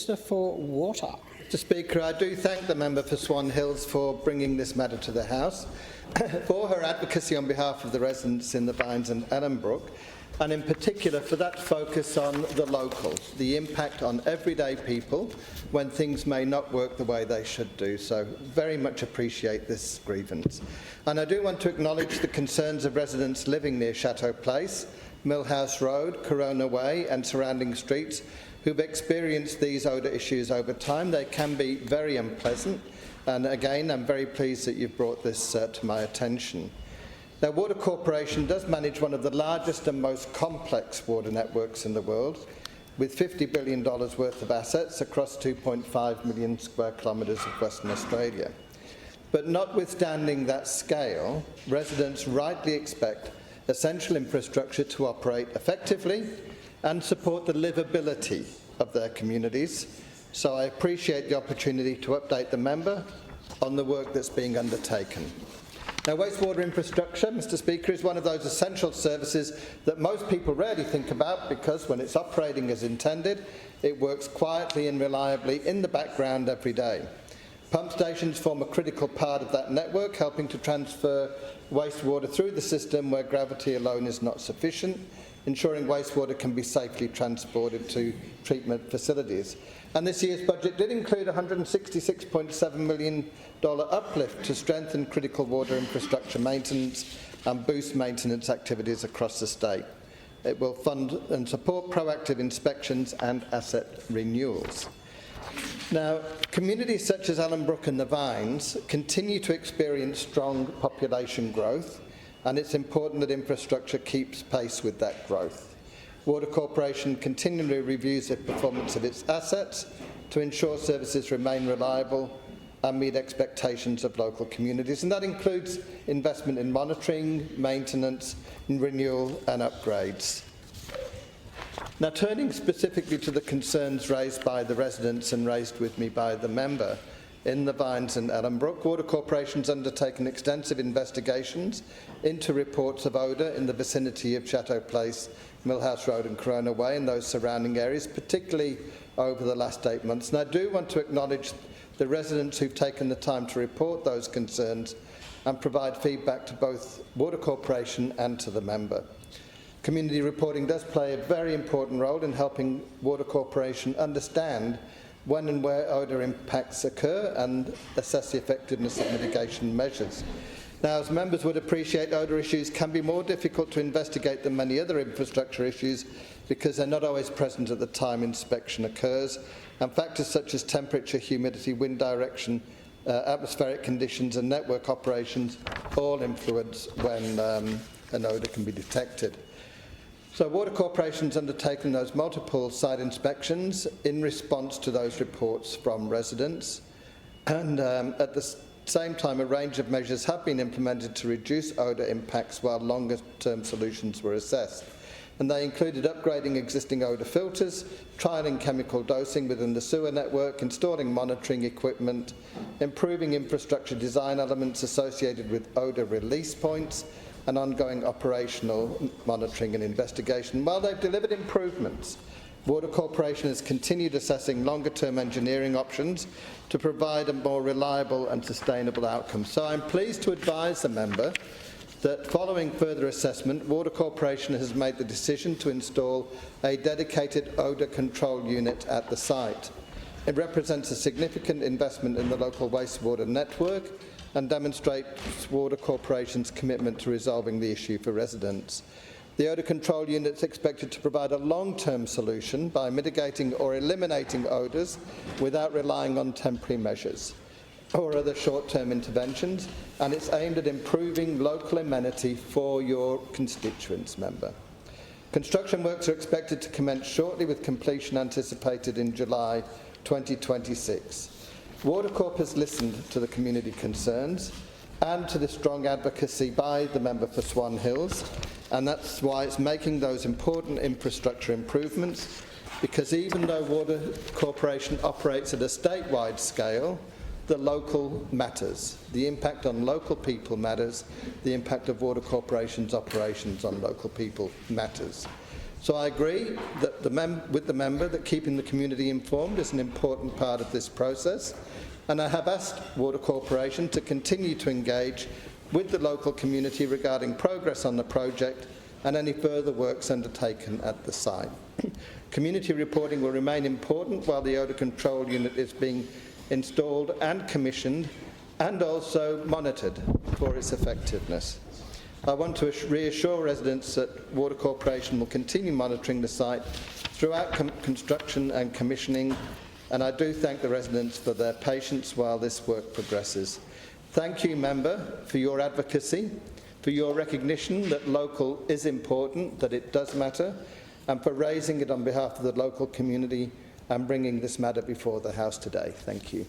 Minister for Water. Mr Speaker, I do thank the member for Swan Hills for bringing this matter to the House, for her advocacy on behalf of the residents in The Vines and Ellenbrook, and in particular for that focus on the local, the impact on everyday people when things may not work the way they should do. So very much appreciate this grievance. And I do want to acknowledge the concerns of residents living near Chateau Place, Millhouse Road, Corona Way and surrounding streets who've experienced these odour issues over time. They can be very unpleasant, and again I'm very pleased that you've brought this to my attention. Now, Water Corporation does manage one of the largest and most complex water networks in the world, with $50 billion worth of assets across 2.5 million square kilometres of Western Australia. But notwithstanding that scale, residents rightly expect essential infrastructure to operate effectively and support the livability of their communities. So I appreciate the opportunity to update the member on the work that's being undertaken. Now, wastewater infrastructure, Mr Speaker, is one of those essential services that most people rarely think about because when it's operating as intended, it works quietly and reliably in the background every day. Pump stations form a critical part of that network, helping to transfer wastewater through the system where gravity alone is not sufficient, ensuring wastewater can be safely transported to treatment facilities. And this year's budget did include a $166.7 million uplift to strengthen critical water infrastructure maintenance and boost maintenance activities across the state. It will fund and support proactive inspections and asset renewals. Now, communities such as Ellenbrook and The Vines continue to experience strong population growth, and it's important that infrastructure keeps pace with that growth. Water Corporation continually reviews the performance of its assets to ensure services remain reliable and meet expectations of local communities, and that includes investment in monitoring, maintenance, renewal and upgrades. Now, turning specifically to the concerns raised by the residents and raised with me by the member, in The Vines and Ellenbrook, Water Corporation's undertaken extensive investigations into reports of odour in the vicinity of Chateau Place, Millhouse Road and Corona Way and those surrounding areas, particularly over the last 8 months. And I do want to acknowledge the residents who've taken the time to report those concerns and provide feedback to both Water Corporation and to the member. Community reporting does play a very important role in helping Water Corporation understand when and where odour impacts occur and assess the effectiveness of mitigation measures. Now, as members would appreciate, odour issues can be more difficult to investigate than many other infrastructure issues because they're not always present at the time inspection occurs, and factors such as temperature, humidity, wind direction, atmospheric conditions and network operations all influence when an odour can be detected. So Water Corporation's undertaken those multiple site inspections in response to those reports from residents, and at the same time a range of measures have been implemented to reduce odour impacts while longer term solutions were assessed. And they included upgrading existing odour filters, trialling chemical dosing within the sewer network, installing monitoring equipment, improving infrastructure design elements associated with odour release points, and ongoing operational monitoring and investigation. While they've delivered improvements, Water Corporation has continued assessing longer-term engineering options to provide a more reliable and sustainable outcome. So I'm pleased to advise the member that following further assessment, Water Corporation has made the decision to install a dedicated odour control unit at the site. It represents a significant investment in the local wastewater network and demonstrates Water Corporation's commitment to resolving the issue for residents. The odour control unit is expected to provide a long-term solution by mitigating or eliminating odours without relying on temporary measures or other short-term interventions, and it's aimed at improving local amenity for your constituents, member. Construction works are expected to commence shortly, with completion anticipated in July 2026. Water Corp has listened to the community concerns and to the strong advocacy by the member for Swan Hills, and that's why it's making those important infrastructure improvements, because even though Water Corporation operates at a statewide scale, the local matters. The impact on local people matters. The impact of Water Corporation's operations on local people matters. So I agree that with the member that keeping the community informed is an important part of this process, and I have asked Water Corporation to continue to engage with the local community regarding progress on the project and any further works undertaken at the site. Community reporting will remain important while the odour control unit is being installed and commissioned, and also monitored for its effectiveness. I want to reassure residents that Water Corporation will continue monitoring the site throughout construction and commissioning, and I do thank the residents for their patience while this work progresses. Thank you, Member, for your advocacy, for your recognition that local is important, that it does matter, and for raising it on behalf of the local community and bringing this matter before the House today. Thank you.